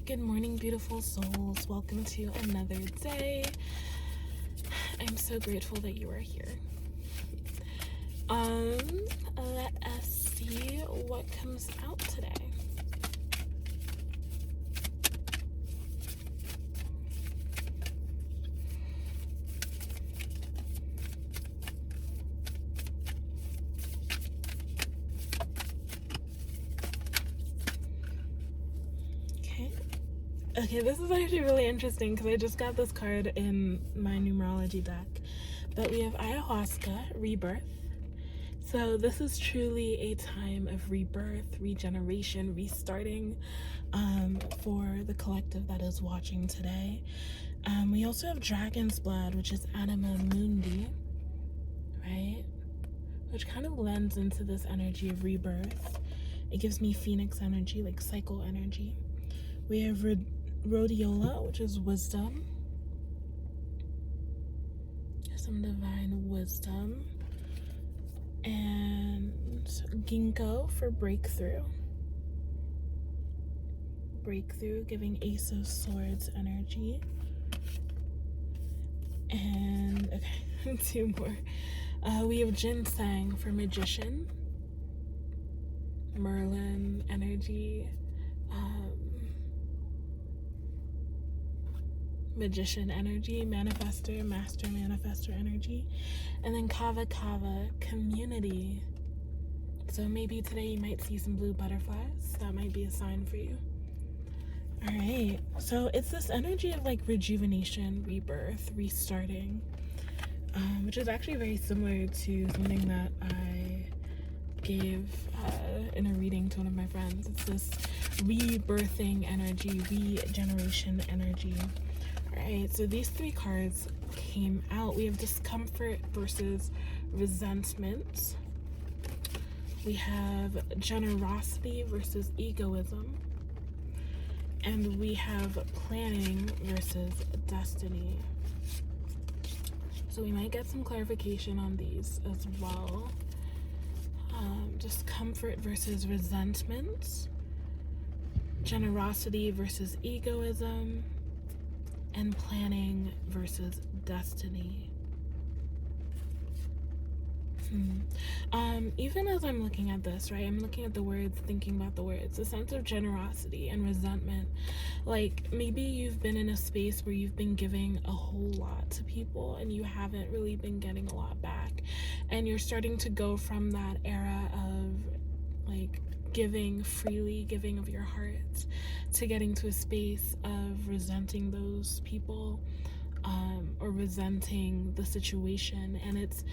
Good morning, beautiful souls. Welcome to another day. I'm so grateful that you are here. Let us see what comes out today. Okay, this is actually really interesting because I just got this card in my numerology deck. But we have ayahuasca, rebirth. So this is truly a time of rebirth, regeneration, restarting for the collective that is watching today. We also have dragon's blood, which is anima mundi, right? Which kind of lends into this energy of rebirth. It gives me phoenix energy, like cycle energy. We have rhodiola, which is wisdom. Some divine wisdom. And ginkgo for breakthrough. Breakthrough, giving Ace of Swords energy. And, okay, two more. We have ginseng for magician. Merlin energy. Magician energy, manifestor, master manifestor energy, and then kava community. So maybe today you might see some blue butterflies. That might be a sign for you. All right, so it's this energy of like rejuvenation, rebirth, restarting, which is actually very similar to something that I gave in a reading to one of my friends. It's this rebirthing energy, regeneration energy. Alright, so these three cards came out. We have discomfort versus resentment. We have generosity versus egoism. And we have planning versus destiny. So we might get some clarification on these as well. Discomfort versus resentment. Generosity versus egoism. And planning versus destiny. Even as I'm looking at this, right, I'm looking at the words, thinking about the words, a sense of generosity and resentment. Like maybe you've been in a space where you've been giving a whole lot to people and you haven't really been getting a lot back, and you're starting to go from that era of like giving freely, giving of your heart, to getting to a space of resenting those people, or resenting the situation. And it's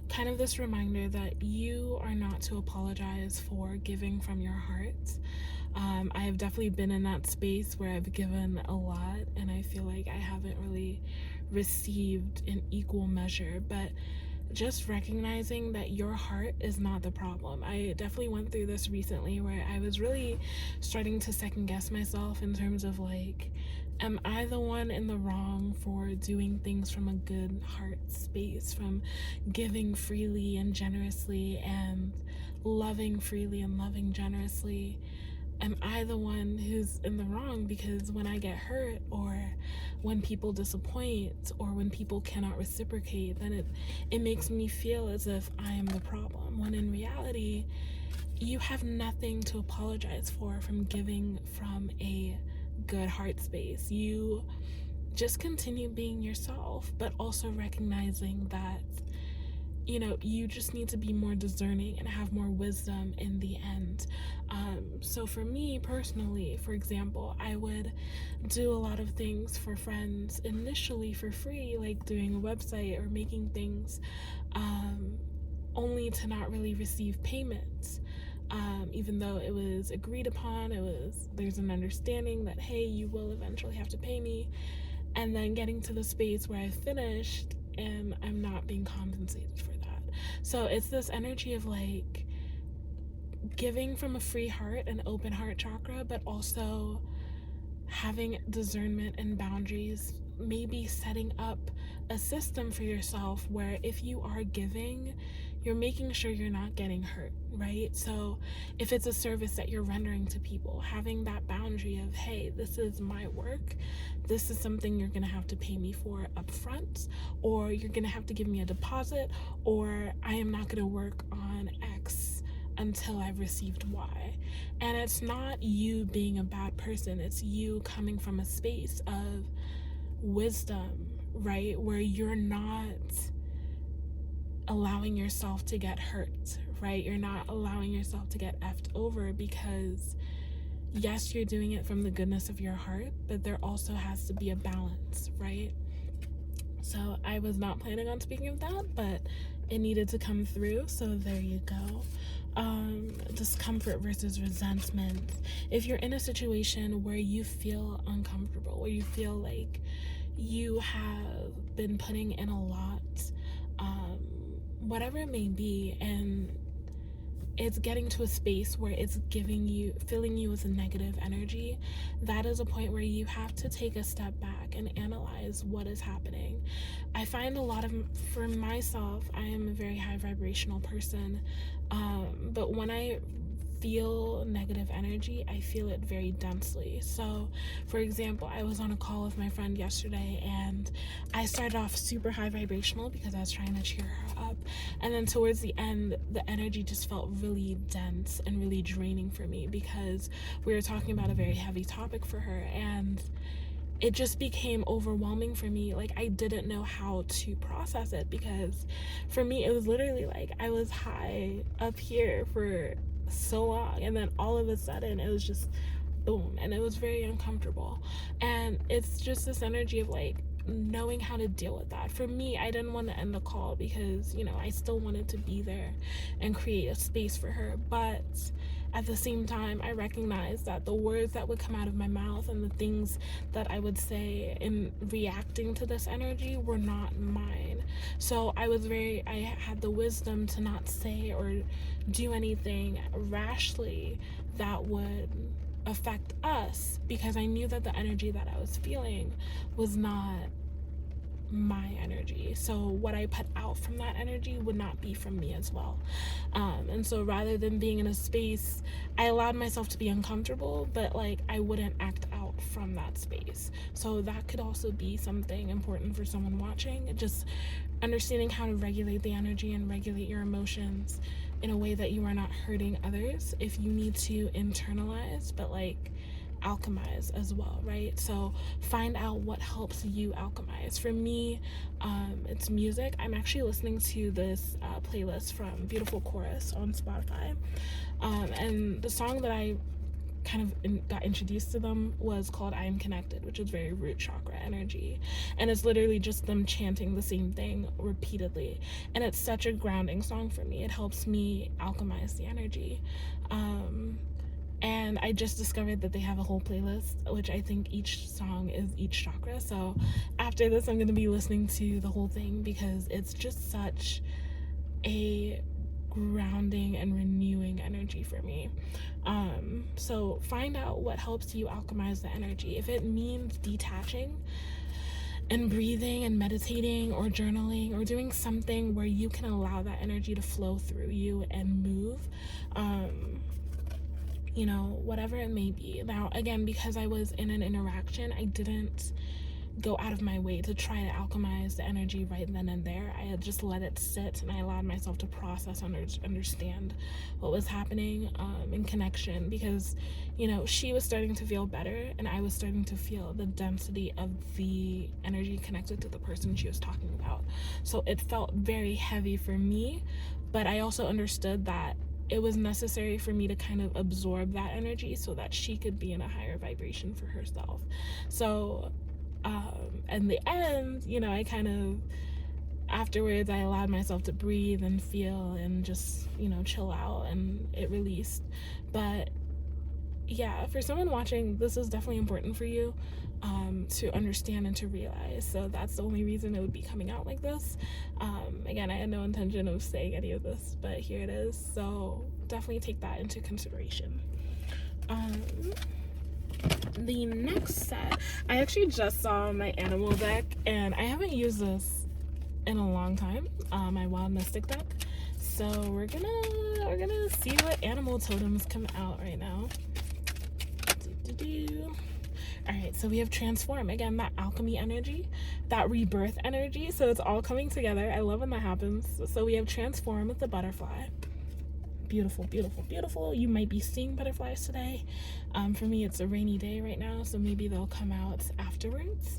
kind of this reminder that you are not to apologize for giving from your heart. I have definitely been in that space where I've given a lot and I feel like I haven't really received in equal measure, but just recognizing that your heart is not the problem. I definitely went through this recently where I was really starting to second guess myself in terms of like, am I the one in the wrong for doing things from a good heart space, from giving freely and generously and loving freely and loving generously? Am I the one who's in the wrong because when I get hurt, or when people disappoint, or when people cannot reciprocate, then it makes me feel as if I am the problem, when in reality you have nothing to apologize for from giving from a good heart space. You just continue being yourself, but also recognizing that, you know, you just need to be more discerning and have more wisdom in the end. So for me personally, for example, I would do a lot of things for friends initially for free, like doing a website or making things, only to not really receive payments. Even though it was agreed upon, there's an understanding that, hey, you will eventually have to pay me. And then getting to the space where I finished and I'm not being compensated for that. So it's this energy of like giving from a free heart and open heart chakra, but also having discernment and boundaries, maybe setting up a system for yourself where if you are giving, you're making sure you're not getting hurt, right? So if it's a service that you're rendering to people, having that boundary of, hey, this is my work, this is something you're gonna have to pay me for up front, or you're gonna have to give me a deposit, or I am not gonna work on X until I've received Y. And it's not you being a bad person, it's you coming from a space of wisdom, right? Where you're not allowing yourself to get hurt, right? You're not allowing yourself to get effed over, because yes, you're doing it from the goodness of your heart, but there also has to be a balance, right? So I was not planning on speaking of that, but it needed to come through, so there you go. Discomfort versus resentment. If you're in a situation where you feel uncomfortable, where you feel like you have been putting in a lot, whatever it may be, and it's getting to a space where it's filling you with a negative energy, that is a point where you have to take a step back and analyze what is happening. I find for myself, I am a very high vibrational person, but when I feel negative energy, I feel it very densely. So, for example, I was on a call with my friend yesterday, and I started off super high vibrational because I was trying to cheer her up, and then towards the end, the energy just felt really dense and really draining for me, because we were talking about a very heavy topic for her, and it just became overwhelming for me. Like, I didn't know how to process it, because for me, it was literally like I was high up here for so long, and then all of a sudden it was just boom, and it was very uncomfortable. And it's just this energy of like knowing how to deal with that. For me, I didn't want to end the call because, you know, I still wanted to be there and create a space for her, but at the same time, I recognized that the words that would come out of my mouth and the things that I would say in reacting to this energy were not mine. So I had the wisdom to not say or do anything rashly that would affect us, because I knew that the energy that I was feeling was not my energy. So what I put out from that energy would not be from me as well. And so rather than being in a space, I allowed myself to be uncomfortable, but like I wouldn't act out from that space. So that could also be something important for someone watching, just understanding how to regulate the energy and regulate your emotions in a way that you are not hurting others. If you need to internalize, but like alchemize as well, right? So find out what helps you alchemize. For me, it's music. I'm actually listening to this playlist from Beautiful Chorus on Spotify, and the song that I kind of got introduced to them was called I Am Connected, which is very root chakra energy, and it's literally just them chanting the same thing repeatedly, and it's such a grounding song for me. It helps me alchemize the energy. And I just discovered that they have a whole playlist, which I think each song is each chakra. So after this, I'm going to be listening to the whole thing, because it's just such a grounding and renewing energy for me. So find out what helps you alchemize the energy. If it means detaching and breathing and meditating or journaling or doing something where you can allow that energy to flow through you and move, you know, whatever it may be. Now, again, because I was in an interaction, I didn't go out of my way to try to alchemize the energy right then and there. I had just let it sit, and I allowed myself to process and understand what was happening in connection, because, you know, she was starting to feel better, and I was starting to feel the density of the energy connected to the person she was talking about. So it felt very heavy for me, but I also understood that it was necessary for me to kind of absorb that energy so that she could be in a higher vibration for herself. So in the end, you know, I kind of, afterwards, I allowed myself to breathe and feel and just, you know, chill out, and it released. But yeah, for someone watching, this is definitely important for you to understand and to realize. So that's the only reason it would be coming out like this. Again, I had no intention of saying any of this, but here it is. So definitely take that into consideration. The next set, I actually just saw my animal deck, and I haven't used this in a long time, my Wild Mystic deck. So we're gonna see what animal totems come out right now. All right, so we have transform. Again, that alchemy energy, that rebirth energy. So it's all coming together. I love when that happens. So we have transform with the butterfly. Beautiful, beautiful, beautiful. You might be seeing butterflies today. For me, it's a rainy day right now, so maybe they'll come out afterwards.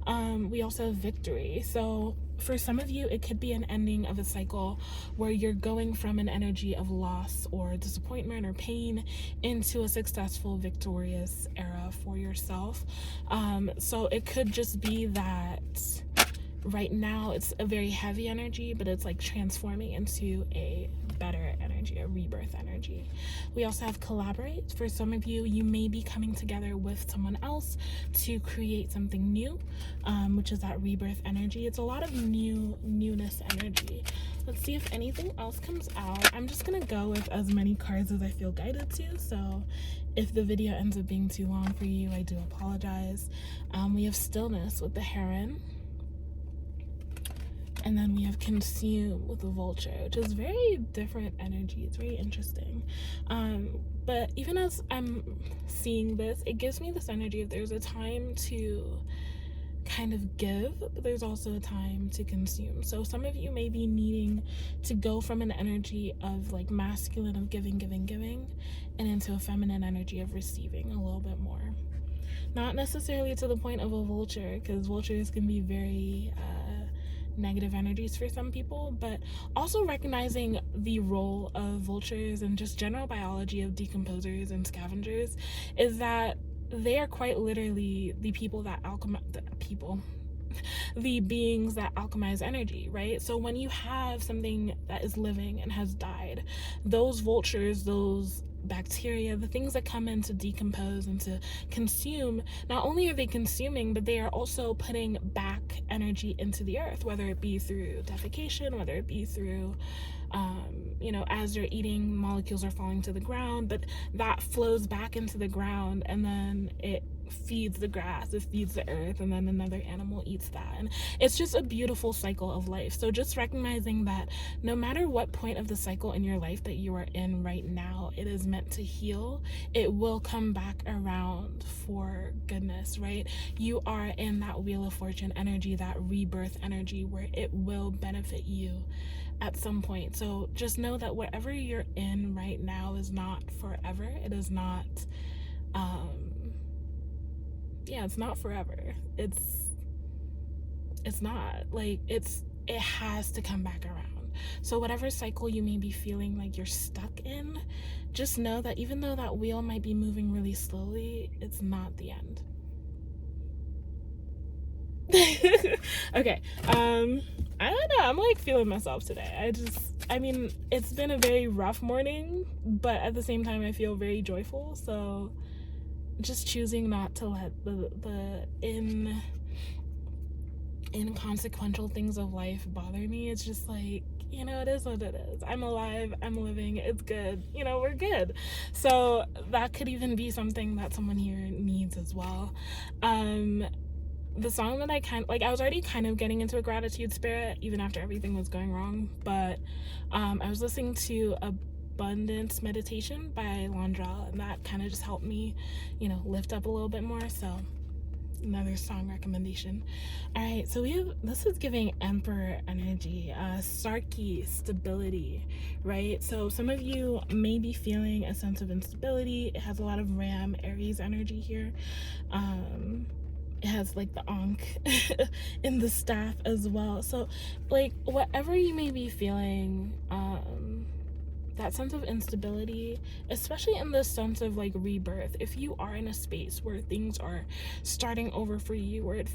We also have victory. So for some of you, it could be an ending of a cycle where you're going from an energy of loss or disappointment or pain into a successful, victorious era for yourself. So it could just be that right now it's a very heavy energy, but it's like transforming into a better energy, a rebirth energy. We also have collaborate. For some of you, you may be coming together with someone else to create something new, which is that rebirth energy. It's a lot of newness energy. Let's see if anything else comes out. I'm just gonna go with as many cards as I feel guided to, so if the video ends up being too long for you, I do apologize. We have stillness with the heron. And then we have consume with the vulture, which is very different energy. It's very interesting. But even as I'm seeing this, it gives me this energy of there's a time to kind of give, but there's also a time to consume. So some of you may be needing to go from an energy of like masculine of giving, and into a feminine energy of receiving a little bit more. Not necessarily to the point of a vulture, because vultures can be very negative energies for some people, but also recognizing the role of vultures and just general biology of decomposers and scavengers is that they are quite literally the people that the beings that alchemize energy, right? So when you have something that is living and has died, those vultures, those bacteria, the things that come in to decompose and to consume, not only are they consuming, but they are also putting back energy into the earth, whether it be through defecation, whether it be through as you're eating, molecules are falling to the ground, but that flows back into the ground, and then it feeds the grass, it feeds the earth, and then another animal eats that. And it's just a beautiful cycle of life. So just recognizing that no matter what point of the cycle in your life that you are in right now, it is meant to heal. It will come back around for goodness, right? You are in that Wheel of Fortune energy, that rebirth energy, where it will benefit you at some point. So just know that whatever you're in right now is not forever. It is not it's not forever. It's not like it has to come back around. So whatever cycle you may be feeling like you're stuck in, just know that even though that wheel might be moving really slowly, it's not the end. Okay, I don't know, I'm like feeling myself today. It's been a very rough morning, but at the same time I feel very joyful. So just choosing not to let the inconsequential things of life bother me. It's just like, it is what it is. I'm alive, I'm living, it's good, we're good. So that could even be something that someone here needs as well. The song that I was already kind of getting into a gratitude spirit even after everything was going wrong, but I was listening to Abundance Meditation by Landra, and that kind of just helped me, lift up a little bit more. So another song recommendation. All right, so this is giving Emperor energy, Sarki, stability, right? So some of you may be feeling a sense of instability. It has a lot of Ram, Aries energy here. It has like the Ankh in the staff as well. So like whatever you may be feeling, that sense of instability, especially in the sense of like rebirth, if you are in a space where things are starting over for you, where it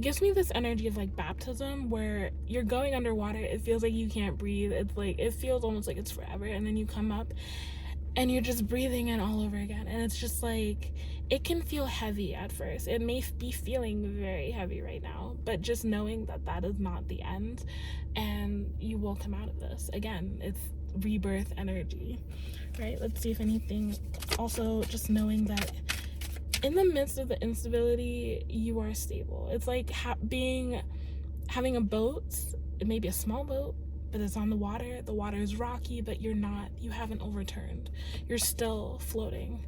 gives me this energy of like baptism, where you're going underwater, it feels like you can't breathe, it's like it feels almost like it's forever, and then you come up and you're just breathing in all over again, and it's just like, it can feel heavy at first. It may be feeling very heavy right now, but just knowing that that is not the end, and you will come out of this. Again, it's rebirth energy, right? Let's see if anything. Also, just knowing that in the midst of the instability, you are stable. It's like having a boat. It may be a small boat, but it's on the water. The water is rocky, but you haven't overturned. You're still floating.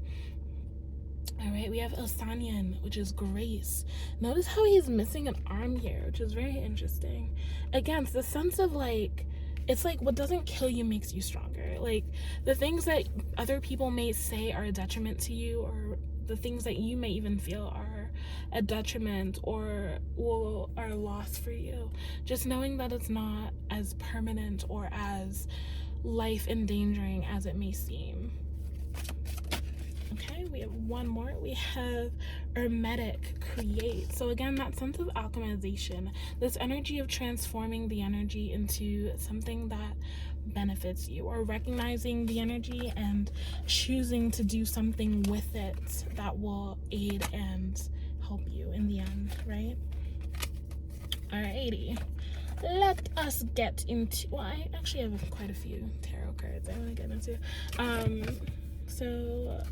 All right, we have Osanian, which is grace. Notice how he's missing an arm here, which is very interesting. Again, it's the sense of like, it's like what doesn't kill you makes you stronger. Like the things that other people may say are a detriment to you, or the things that you may even feel are a detriment or are a loss for you, just knowing that it's not as permanent or as life endangering as it may seem. Okay, we have one more. We have hermetic, create. So again, that sense of alchemization, this energy of transforming the energy into something that benefits you, or recognizing the energy and choosing to do something with it that will aid and help you in the end, right? Alrighty, let us get into, well, I actually have quite a few tarot cards I want to get into. So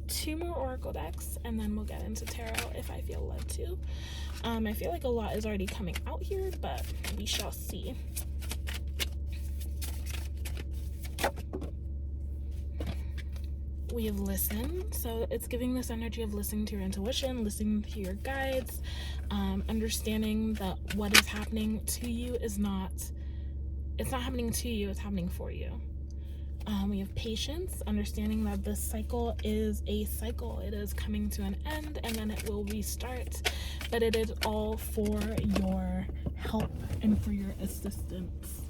2 more oracle decks, and then we'll get into tarot if I feel led to. I feel like a lot is already coming out here, but we shall see. We have listen, so it's giving this energy of listening to your intuition, listening to your guides, understanding that what is happening to you it's not happening to you, it's happening for you. We have patience, understanding that this cycle is a cycle. It is coming to an end and then it will restart, but it is all for your help and for your assistance.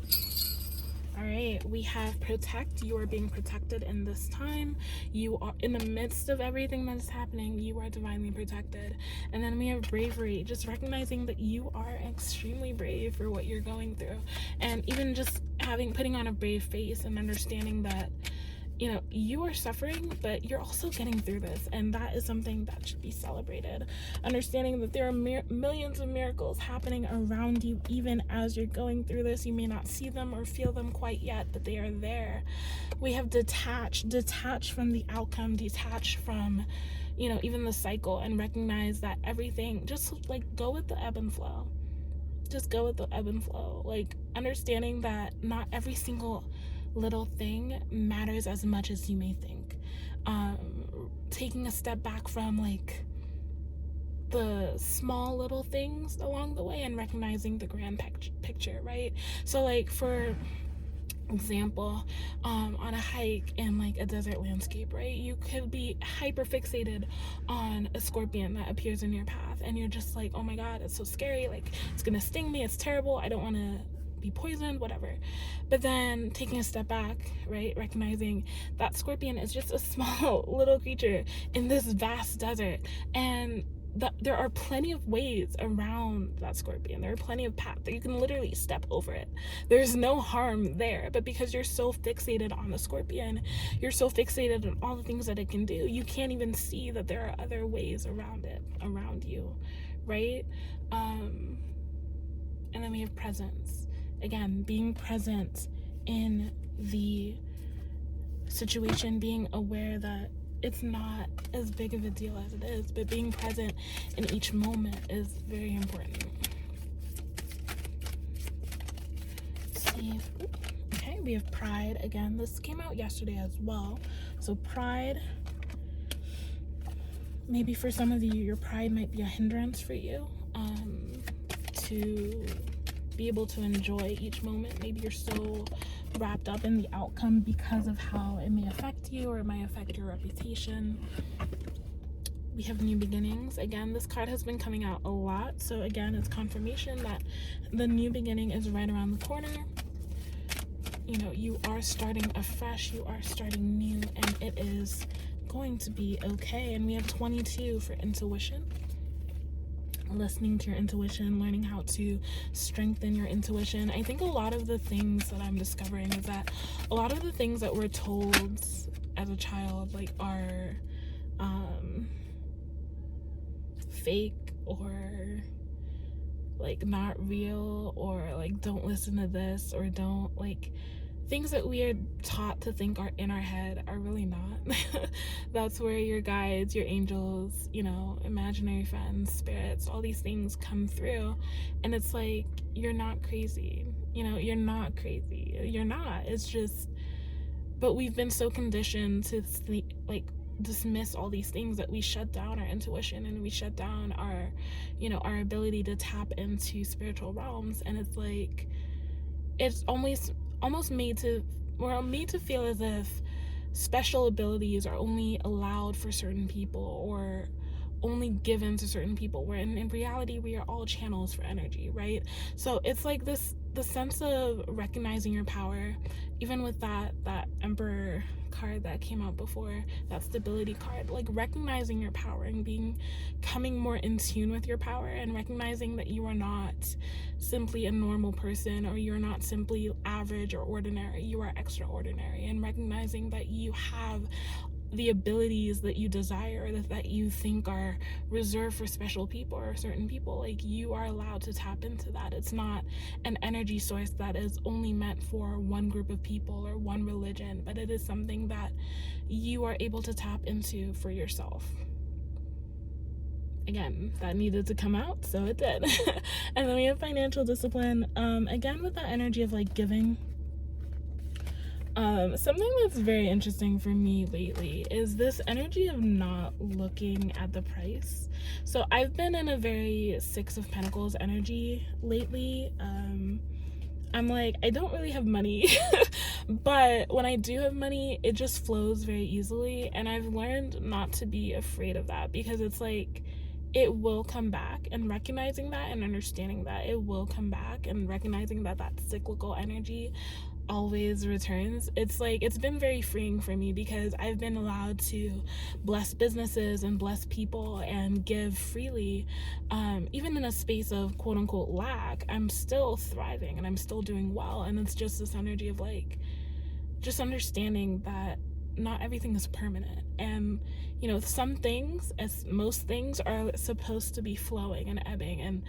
All right, we have protect. You are being protected in this time. You are in the midst of everything that is happening. You are divinely protected. And then we have bravery, just recognizing that you are extremely brave for what you're going through. And even just putting on a brave face and understanding that, you know, you are suffering, but you're also getting through this. And that is something that should be celebrated. Understanding that there are millions of miracles happening around you, even as you're going through this. You may not see them or feel them quite yet, but they are there. We have detach from the outcome, detach from, you know, even the cycle, and recognize that everything, just like go with the ebb and flow. Just go with the ebb and flow. Like understanding that not every single little thing matters as much as you may think. Taking a step back from like the small little things along the way and recognizing the grand picture, right? So like for example, on a hike in like a desert landscape, right, you could be hyper fixated on a scorpion that appears in your path and you're just like, oh my god, it's so scary, like it's gonna sting me, it's terrible, I don't want to be poisoned, whatever. But then taking a step back, right, recognizing that scorpion is just a small little creature in this vast desert, and there are plenty of ways around that scorpion. There are plenty of paths that you can literally step over it. There's no harm there, but because you're so fixated on the scorpion, you're so fixated on all the things that it can do, you can't even see that there are other ways around it, around you, right? And then we have presence. Again, being present in the situation, being aware that it's not as big of a deal as it is, but being present in each moment is very important. Let's see. Okay, we have pride. Again, this came out yesterday as well. So pride, maybe for some of you, your pride might be a hindrance for you to be able to enjoy each moment. Maybe you're so wrapped up in the outcome because of how it may affect you or it might affect your reputation. We have new beginnings. Again, this card has been coming out a lot, so again, it's confirmation that the new beginning is right around the corner. You know, you are starting afresh, you are starting new, and it is going to be okay. And we have 22 for intuition. Listening to your intuition, learning how to strengthen your intuition. I think a lot of the things that I'm discovering is that a lot of the things that we're told as a child like are fake or like not real, or like don't listen to this, or don't like things that we are taught to think are in our head are really not. That's where your guides, your angels, you know, imaginary friends, spirits, all these things come through. And it's like, you're not crazy. You know, you're not crazy. You're not. It's just, but we've been so conditioned to dismiss all these things that we shut down our intuition, and we shut down our, you know, our ability to tap into spiritual realms. And it's like, it's almost made to feel as if special abilities are only allowed for certain people, or only given to certain people, where in reality we are all channels for energy, right? So it's like this, the sense of recognizing your power, even with that Emperor card that came out before, that stability card, like recognizing your power and coming more in tune with your power, and recognizing that you are not simply a normal person, or you're not simply average or ordinary, you are extraordinary, and recognizing that you have the abilities that you desire, that you think are reserved for special people or certain people. Like, you are allowed to tap into that. It's not an energy source that is only meant for one group of people or one religion, but it is something that you are able to tap into for yourself. Again, that needed to come out, so it did. And then we have financial discipline. Again, with that energy of like giving. Something that's very interesting for me lately is this energy of not looking at the price. So I've been in a very Six of Pentacles energy lately. I'm like, I don't really have money, but when I do have money, it just flows very easily. And I've learned not to be afraid of that, because it's like, it will come back, and recognizing that and understanding that it will come back, and recognizing that that cyclical energy always returns. It's like, it's been very freeing for me, because I've been allowed to bless businesses and bless people and give freely, even in a space of quote unquote lack. I'm still thriving and I'm still doing well. And it's just this energy of like, just understanding that not everything is permanent, and you know, some things, as most things, are supposed to be flowing and ebbing and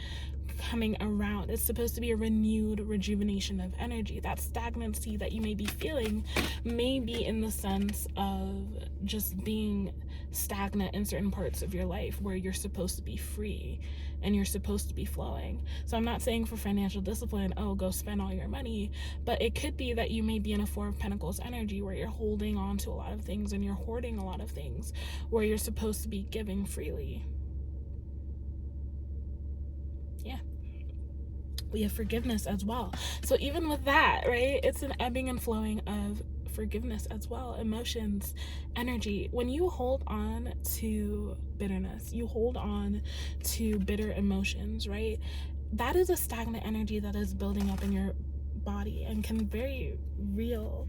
coming around. It's supposed to be a renewed rejuvenation of energy. That stagnancy that you may be feeling may be in the sense of just being stagnant in certain parts of your life where you're supposed to be free and you're supposed to be flowing. So I'm not saying for financial discipline, oh, go spend all your money, but it could be that you may be in a Four of Pentacles energy where you're holding on to a lot of things and you're hoarding a lot of things, where you're supposed to be giving freely. Yeah. We have forgiveness as well. So even with that, right, it's an ebbing and flowing of forgiveness as well. Emotions, energy. When you hold on to bitterness, you hold on to bitter emotions, right, that is a stagnant energy that is building up in your body and can very real,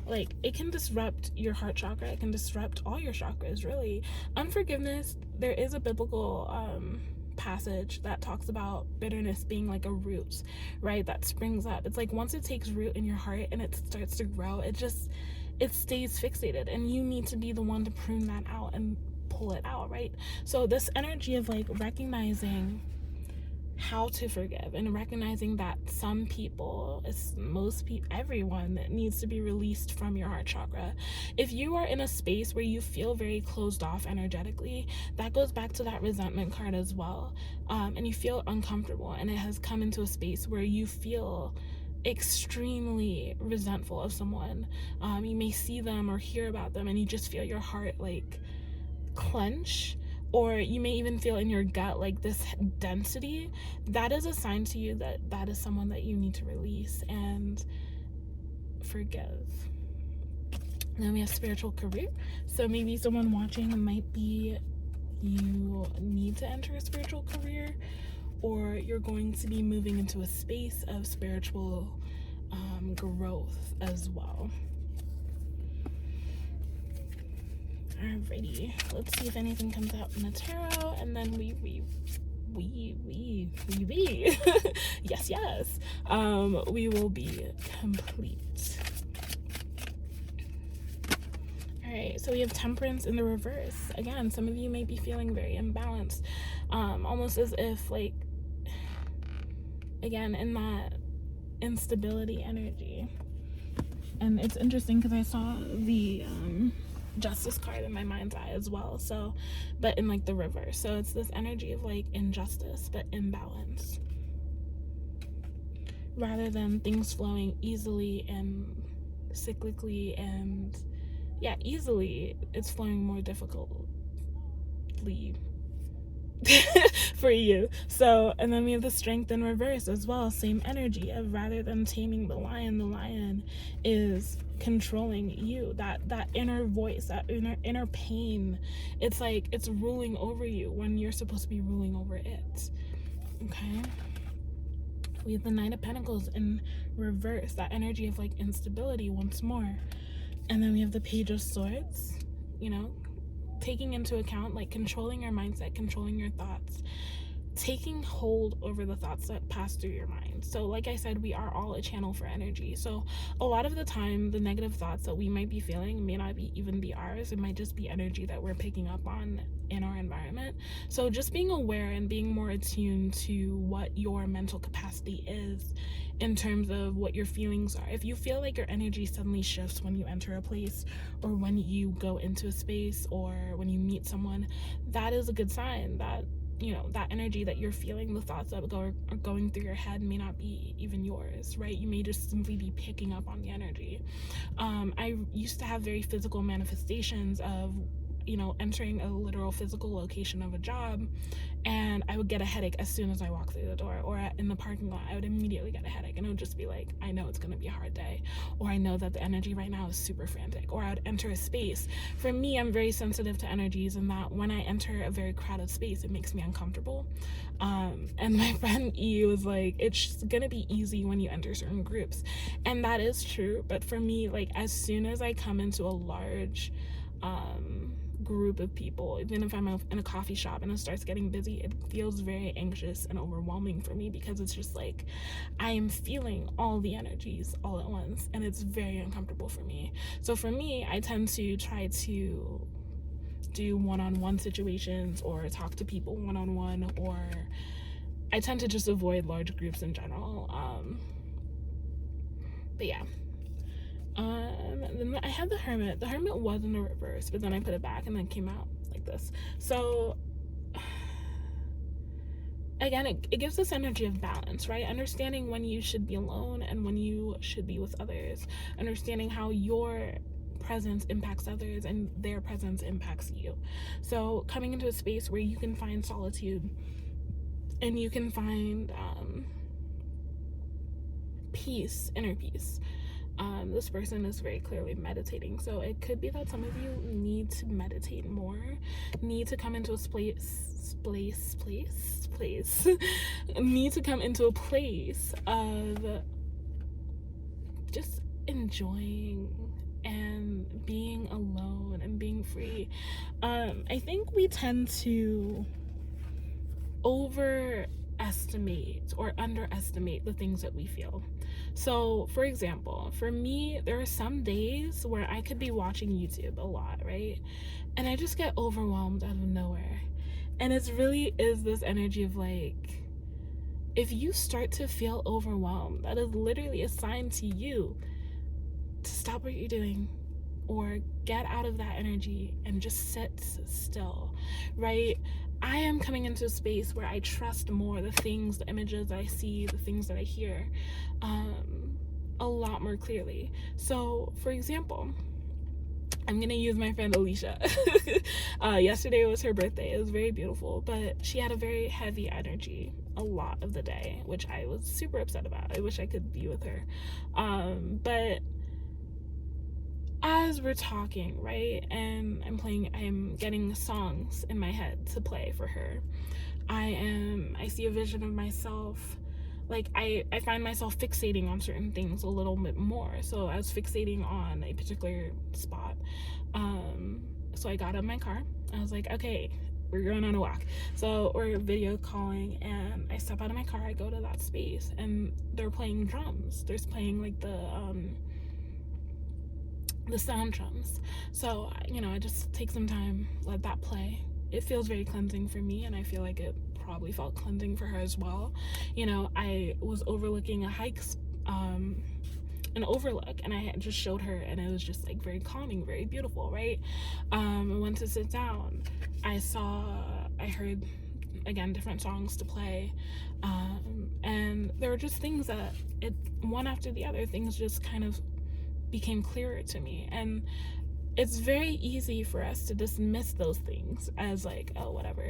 like, it can disrupt your heart chakra. It can disrupt all your chakras, really. Unforgiveness, there is a biblical passage that talks about bitterness being like a root, right, that springs up. It's like, once it takes root in your heart and it starts to grow, it stays fixated, and you need to be the one to prune that out and pull it out, right? So this energy of like recognizing how to forgive, and recognizing that some people, everyone needs to be released from your heart chakra. If you are in a space where you feel very closed off energetically, that goes back to that resentment card as well, and you feel uncomfortable, and it has come into a space where you feel extremely resentful of someone. You may see them or hear about them, and you just feel your heart like clench, or you may even feel in your gut like this density. That is a sign to you that that is someone that you need to release and forgive. Then we have spiritual career. So maybe someone watching might be, you need to enter a spiritual career, or you're going to be moving into a space of spiritual growth as well. Alrighty, let's see if anything comes out in the tarot, and then we yes, we will be complete. Alright, so we have Temperance in the reverse. Again, some of you may be feeling very imbalanced, almost as if, like, again, in that instability energy. And it's interesting because I saw the justice card in my mind's eye as well, so, but in like the reverse. So it's this energy of like injustice but imbalance, rather than things flowing easily and cyclically, and yeah, easily, it's flowing more difficultly for you. So, and then we have the strength in reverse as well, same energy of, rather than taming the lion is controlling you, that inner voice, that inner pain. It's like it's ruling over you when you're supposed to be ruling over it. Okay, we have the Knight of Pentacles in reverse, that energy of like instability once more. And then we have the Page of Swords, you know, taking into account, like, controlling your mindset, controlling your thoughts, taking hold over the thoughts that pass through your mind. So like I said, we are all a channel for energy. So a lot of the time, the negative thoughts that we might be feeling may not even be ours. It might just be energy that we're picking up on in our environment. So just being aware and being more attuned to what your mental capacity is in terms of what your feelings are. If you feel like your energy suddenly shifts when you enter a place, or when you go into a space, or when you meet someone, that is a good sign that, you know, that energy that you're feeling, the thoughts that are going through your head may not be even yours, right? You may just simply be picking up on the energy. I used to have very physical manifestations of, you know, entering a literal physical location of a job, and I would get a headache as soon as I walked through the door, or in the parking lot, I would immediately get a headache, and it would just be like, I know it's going to be a hard day, or I know that the energy right now is super frantic. Or I would enter a space. For me, I'm very sensitive to energies, and that when I enter a very crowded space, it makes me uncomfortable. And my friend E was like, it's gonna be easy when you enter certain groups, and that is true. But for me, like, as soon as I come into a large group of people, even if I'm in a coffee shop and it starts getting busy, it feels very anxious and overwhelming for me, because it's just like I am feeling all the energies all at once, and it's very uncomfortable for me. So for me, I tend to try to do one-on-one situations, or talk to people one-on-one, or I tend to just avoid large groups in general. But yeah. Then I had the Hermit. The Hermit was in the reverse, but then I put it back and then came out like this. So again, it gives this energy of balance, right? Understanding when you should be alone and when you should be with others. Understanding how your presence impacts others and their presence impacts you. So coming into a space where you can find solitude and you can find peace, inner peace. This person is very clearly meditating, so it could be that some of you need to meditate more, need to come into a place need to come into a place of just enjoying and being alone and being free. I think we tend to overestimate or underestimate the things that we feel. So for example, for me, there are some days where I could be watching YouTube a lot, right? And I just get overwhelmed out of nowhere. And it really is this energy of like, if you start to feel overwhelmed, that is literally a sign to you to stop what you're doing, or get out of that energy and just sit still, right? I am coming into a space where I trust more the things, the images that I see, the things that I hear, a lot more clearly. So, for example, I'm gonna use my friend Alicia. Yesterday was her birthday. It was very beautiful, but she had a very heavy energy a lot of the day, which I was super upset about. I wish I could be with her. But as we're talking, right, and I'm getting songs in my head to play for her. I see a vision of myself, like I find myself fixating on certain things a little bit more. So I was fixating on a particular spot. So I got in my car. I was like, okay, we're going on a walk. So we're video calling, and I step out of my car. I go to that space, and they're playing drums. They're playing like the sound drums. So, you know, I just take some time, let that play. It feels very cleansing for me, and I feel like it probably felt cleansing for her as well. You know, I was overlooking a hike an overlook, and I had just showed her, and it was just like very calming, very beautiful, right? I went to sit down. I heard again different songs to play, and there were just things that one after the other, things just kind of became clearer to me. And it's very easy for us to dismiss those things as like, oh, whatever,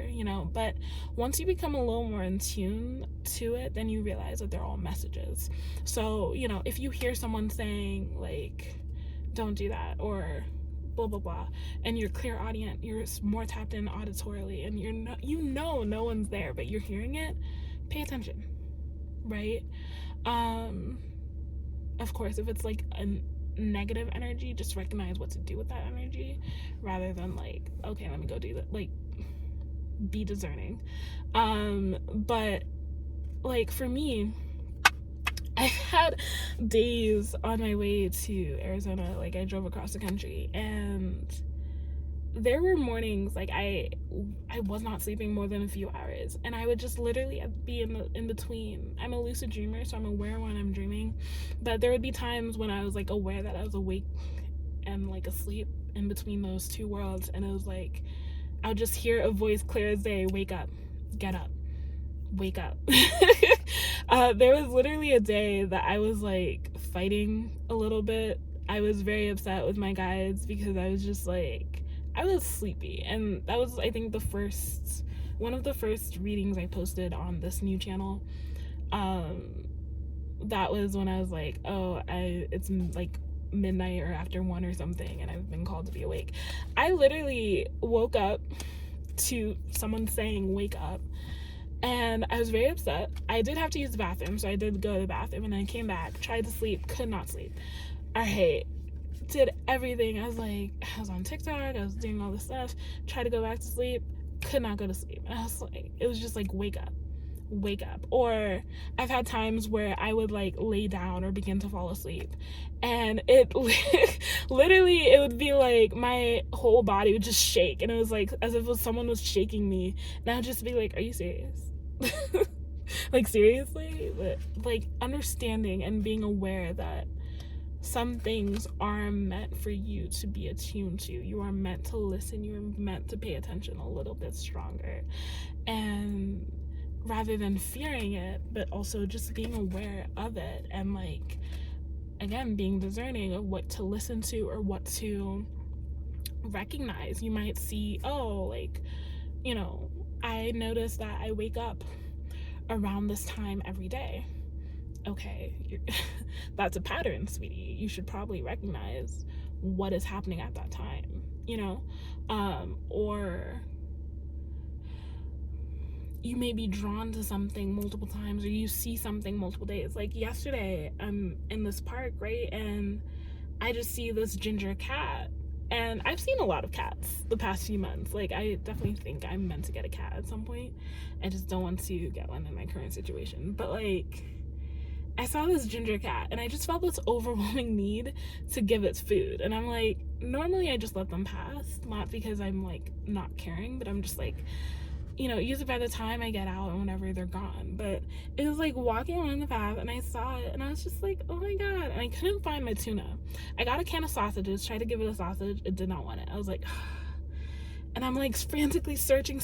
but once you become a little more in tune to it, then you realize that they're all messages. So, if you hear someone saying like, don't do that, or blah blah blah, and you're clairaudient, you're more tapped in auditorily, and no one's there, but you're hearing it, pay attention, right? Of course, if it's like a negative energy, just recognize what to do with that energy, rather than like, okay, let me go do that. Like, be discerning. But like for me, I had days on my way to Arizona, like I drove across the country, and there were mornings like I was not sleeping more than a few hours, and I would just literally be in between. I'm a lucid dreamer, so I'm aware when I'm dreaming, but there would be times when I was like aware that I was awake and like asleep in between those two worlds, and it was like I would just hear a voice clear as day: wake up, get up, wake up. There was literally a day that I was like fighting a little bit. I was very upset with my guides because I was just like, I was sleepy, and that was, I think, one of the first readings I posted on this new channel. That was when I was like, oh, it's like midnight or after 1 or something, and I've been called to be awake. I literally woke up to someone saying wake up, and I was very upset. I did have to use the bathroom, so I did go to the bathroom, and I came back, tried to sleep, could not sleep. Did everything. I was on TikTok, I was doing all this stuff, tried to go back to sleep, could not go to sleep. And I was like, it was just like, wake up. Or I've had times where I would like lay down or begin to fall asleep, and it literally, it would be like my whole body would just shake, and it was like as if someone was shaking me, and I would just be like, are you serious? Like, seriously? But like understanding and being aware that some things are meant for you to be attuned to. You are meant to listen. You are meant to pay attention a little bit stronger. And rather than fearing it, but also just being aware of it, and like, again, being discerning of what to listen to or what to recognize. You might see, oh, like, I notice that I wake up around this time every day. Okay, that's a pattern, sweetie. You should probably recognize what is happening at that time, or you may be drawn to something multiple times, or you see something multiple days. Like yesterday, I'm in this park, right, and I just see this ginger cat, and I've seen a lot of cats the past few months. Like, I definitely think I'm meant to get a cat at some point. I just don't want to get one in my current situation, but like, I saw this ginger cat, and I just felt this overwhelming need to give it food. And I'm like, normally I just let them pass, not because I'm like not caring, but I'm just like, usually by the time I get out and whenever they're gone. But it was like walking along the path, and I saw it, and I was just like, oh my god. And I couldn't find my tuna. I got a can of sausages, tried to give it a sausage, it did not want it. I was like, and I'm like frantically searching.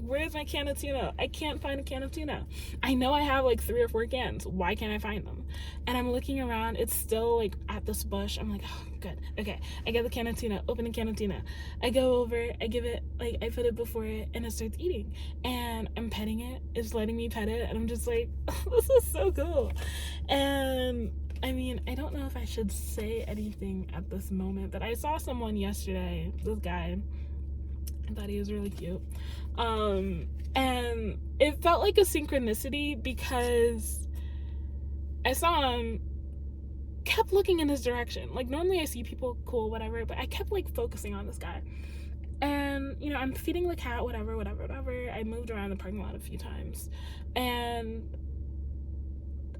Where's my can of tuna? I can't find a can of tuna. I know I have like 3 or 4 cans. Why can't I find them? And I'm looking around. It's still like at this bush. I'm like, oh, good. Okay. I get the can of tuna. Open the can of tuna. I go over. I give it, like, I put it before it, and it starts eating. And I'm petting it. It's letting me pet it. And I'm just like, oh, this is so cool. And I mean, I don't know if I should say anything at this moment, but I saw someone yesterday, this guy. I thought he was really cute. And it felt like a synchronicity because I saw him, kept looking in his direction. Like, normally I see people, cool, whatever, but I kept like focusing on this guy. And, I'm feeding the cat, whatever. I moved around the parking lot a few times. And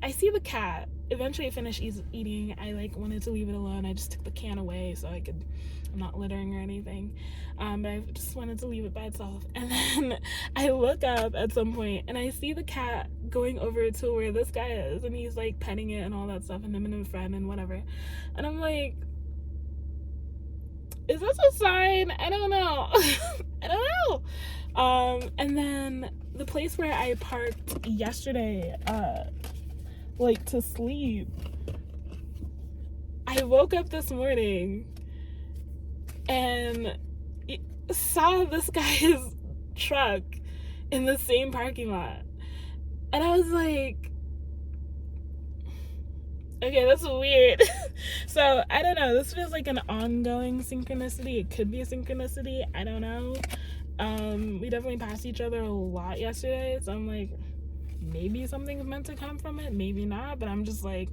I see the cat. Eventually I finished eating. I like wanted to leave it alone. I just took the can away so I'm not littering or anything. But I just wanted to leave it by itself. And then I look up at some point and I see the cat going over to where this guy is, and he's like petting it and all that stuff, and him and a friend and whatever. And I'm like, is this a sign? I don't know. I don't know. And then the place where I parked yesterday, like to sleep, I woke up this morning and saw this guy's truck in the same parking lot. And I was like, okay, that's weird. So, I don't know. This feels like an ongoing synchronicity. It could be a synchronicity. I don't know. We definitely passed each other a lot yesterday. So, I'm like, maybe something's meant to come from it. Maybe not. But I'm just like,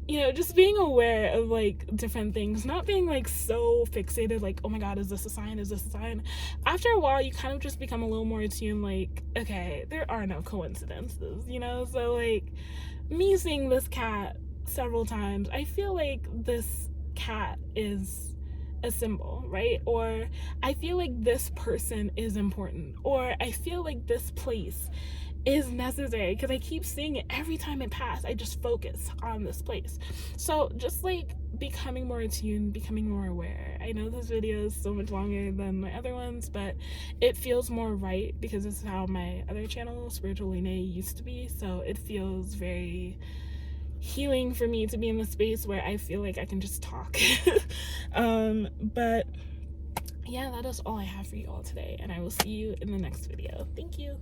you know, just being aware of, like, different things. Not being, like, so fixated, like, oh, my God, is this a sign? Is this a sign? After a while, you kind of just become a little more attuned, like, okay, there are no coincidences, you know? So, like, me seeing this cat several times, I feel like this cat is a symbol, right? Or I feel like this person is important, or I feel like this place is necessary, because I keep seeing it every time it passes. I just focus on this place. So just like becoming more attuned, becoming more aware. I know this video is so much longer than my other ones, but it feels more right because this is how my other channel, Spiritual Lene, used to be. So it feels very healing for me to be in the space where I feel like I can just talk. But yeah, that is all I have for you all today, and I will see you in the next video. Thank you.